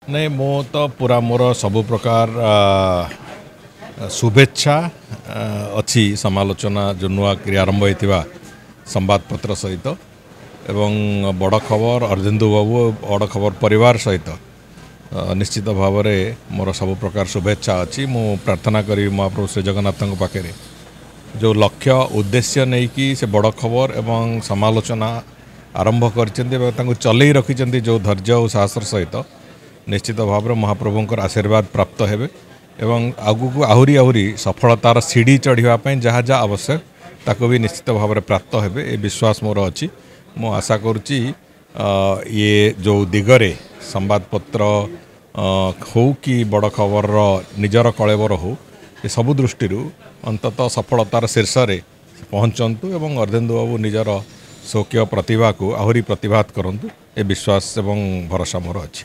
नहीं मो तो पूरा मोर सबु प्रकार शुभेच्छा अच्छी समालोचना जो नुआ क्रिया आरंभ होता संवादपत्र सहित एवं बड़ खबर अर्जेन्दु बाबू बड़ खबर परिवार सहित निश्चित भाव में मोर सब प्रकार शुभेच्छा अच्छी मु प्रार्थना करी महाप्रभु श्री जगन्नाथ पाखे जो लक्ष्य उद्देश्य नहीं कि से बड़ खबर एवं समालोचना आरंभ कर चल रखी जो धैर्य और साहस सहित निश्चित भाव में महाप्रभुंकर आशीर्वाद प्राप्त हेबे एवं आगु को आहुरी आहुरी सफलतार सीढ़ी चढ़ापी जहाँ जहाँ आवश्यक ताको भी निश्चित भाव में प्राप्त हेबे ए विश्वास मोर अच्छी मु आशा करुच्ची ये जो दिगरे संवादपत्र हो कि बड़ खबर निजर कलेबर हो ये सबु दृष्टि अंततः सफलतार शीर्ष में पहुँचतु एवं अर्जेन्दु बाबू निजर स्वकीय प्रतिभा को आहुरी प्रतिभात करंतु ए विश्वास एवं भरोसा मोर अच्छी।